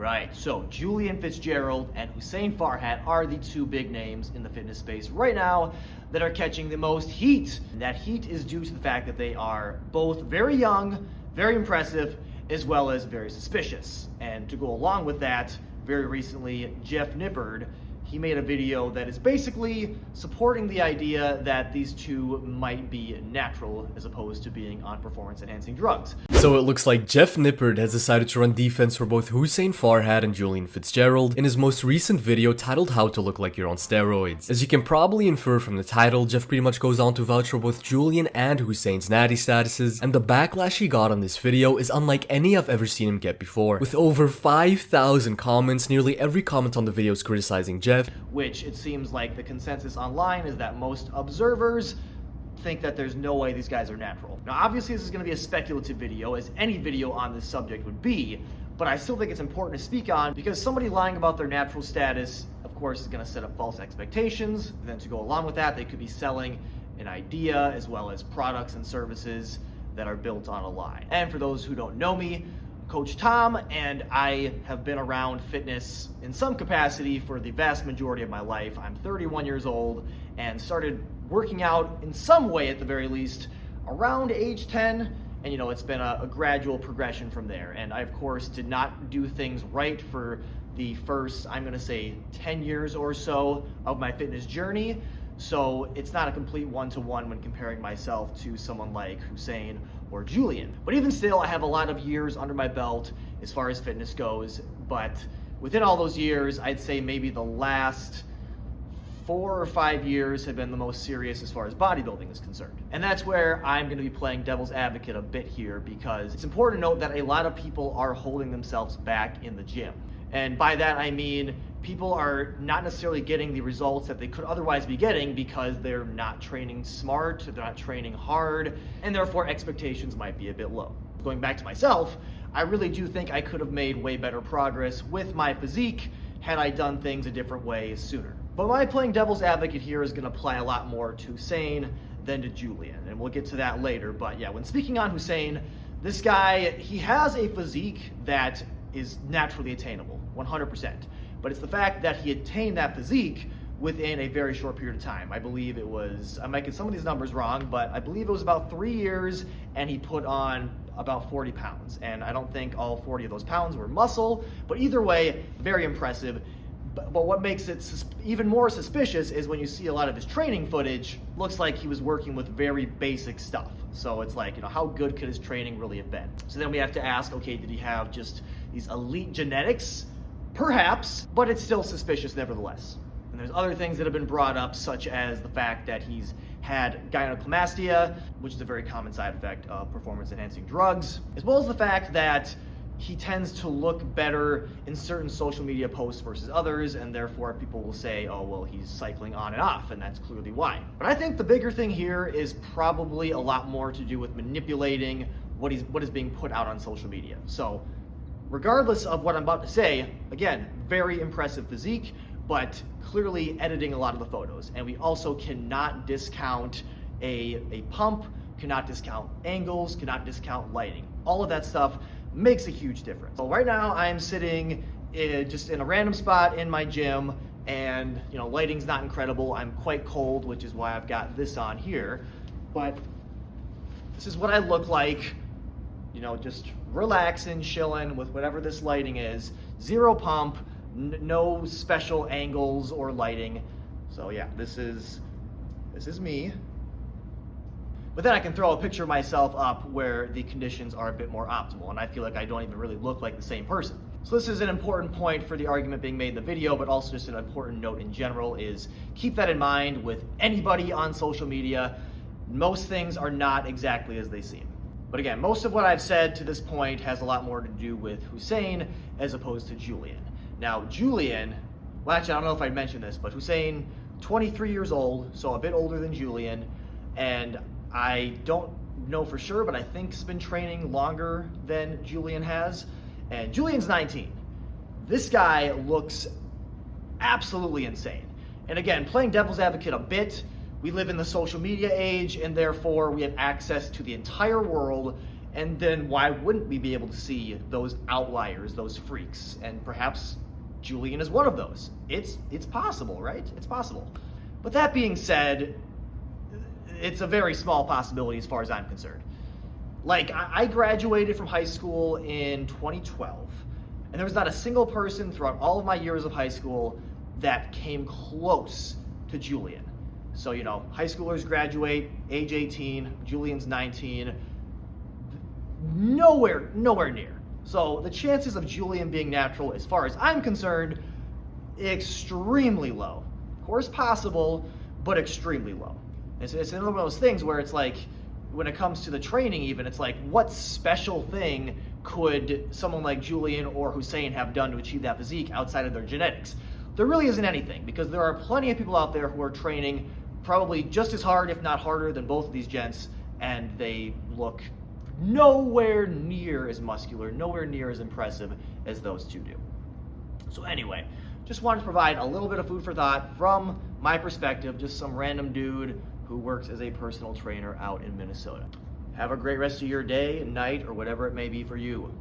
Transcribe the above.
Alright, so Julian Fitzgerald and Hussein Farhat are the two big names in the fitness space right now that are catching the most heat. And that heat is due to the fact that they are both very young, very impressive, as well as very suspicious. And to go along with that, very recently, Jeff Nippard, he made a video that is basically supporting the idea that these two might be natural as opposed to being on performance-enhancing drugs. So it looks like Jeff Nippard has decided to run defense for both Hussein Farhat and Julian Fitzgerald in his most recent video titled How to Look Like You're on Steroids. As you can probably infer from the title, Jeff pretty much goes on to vouch for both Julian and Hussein's natty statuses, and the backlash he got on this video is unlike any I've ever seen him get before. With over 5,000 comments, nearly every comment on the video is criticizing Jeff, which it seems like the consensus online is that most observers think that there's no way these guys are natural. Now obviously this is going to be a speculative video, as any video on this subject would be, but I still think it's important to speak on because somebody lying about their natural status, of course, is going to set up false expectations. Then to go along with that, they could be selling an idea as well as products and services that are built on a lie. And for those who don't know me, Coach Tom, and I have been around fitness in some capacity for the vast majority of my life. I'm 31 years old and started working out in some way at the very least around age 10, and it's been a gradual progression from there. And I of course did not do things right for the first, I'm gonna say 10 years or so of my fitness journey. So it's not a complete one-to-one when comparing myself to someone like Hussein or Julian. But even still, I have a lot of years under my belt as far as fitness goes. But within all those years, I'd say maybe the last 4 or 5 years have been the most serious as far as bodybuilding is concerned. And that's where I'm gonna be playing devil's advocate a bit here, because it's important to note that a lot of people are holding themselves back in the gym. And by that I mean people are not necessarily getting the results that they could otherwise be getting because they're not training smart, they're not training hard, and therefore expectations might be a bit low. Going back to myself, I really do think I could have made way better progress with my physique had I done things a different way sooner. But my playing devil's advocate here is going to apply a lot more to Hussein than to Julian, and we'll get to that later. But yeah, when speaking on Hussein, this guy, he has a physique that is naturally attainable, 100%. But it's the fact that he attained that physique within a very short period of time. I believe it was, I might get some of these numbers wrong, but I believe it was about 3 years, and he put on about 40 pounds. And I don't think all 40 of those pounds were muscle, but either way, very impressive. But what makes it even more suspicious is when you see a lot of his training footage, looks like he was working with very basic stuff. So it's like, how good could his training really have been? So then we have to ask, okay, did he have just these elite genetics? Perhaps, but it's still suspicious nevertheless. And there's other things that have been brought up, such as the fact that he's had gynecomastia, which is a very common side effect of performance-enhancing drugs, as well as the fact that he tends to look better in certain social media posts versus others, and therefore people will say, oh, well, he's cycling on and off, and that's clearly why. But I think the bigger thing here is probably a lot more to do with manipulating what is being put out on social media. So regardless of what I'm about to say, again, very impressive physique, but clearly editing a lot of the photos. And we also cannot discount a pump, cannot discount angles, cannot discount lighting. All of that stuff makes a huge difference. So right now I'm sitting just in a random spot in my gym, and lighting's not incredible. I'm quite cold, which is why I've got this on here. But this is what I look like, just relaxing, chilling with whatever this lighting is. Zero pump, no special angles or lighting. So yeah, this is me. But then I can throw a picture of myself up where the conditions are a bit more optimal, and I feel like I don't even really look like the same person. So this is an important point for the argument being made in the video, but also just an important note in general is keep that in mind with anybody on social media. Most things are not exactly as they seem. But again, most of what I've said to this point has a lot more to do with Hussein as opposed to Julian. Now Julian, well actually I don't know if I mentioned this, but Hussein, 23 years old, so a bit older than Julian, and I don't know for sure, but I think he's been training longer than Julian has. And Julian's 19. This guy looks absolutely insane. And again, playing devil's advocate a bit, we live in the social media age, and therefore we have access to the entire world, And then why wouldn't we be able to see those outliers, those freaks? And perhaps Julian is one of those. It's possible, right? It's possible. But that being said, it's a very small possibility as far as I'm concerned. Like, I graduated from high school in 2012, and there was not a single person throughout all of my years of high school that came close to Julian. So, you know, high schoolers graduate, age 18, Julian's 19, nowhere near. So the chances of Julian being natural, as far as I'm concerned, extremely low. Of course possible, but extremely low. It's another one of those things where it's like, when it comes to the training even, it's like, what special thing could someone like Julian or Hussein have done to achieve that physique outside of their genetics? There really isn't anything, because there are plenty of people out there who are training probably just as hard, if not harder, than both of these gents, and they look nowhere near as muscular, nowhere near as impressive as those two do. So anyway, just wanted to provide a little bit of food for thought from my perspective, just some random dude who works as a personal trainer out in Minnesota. Have a great rest of your day, night, or whatever it may be for you.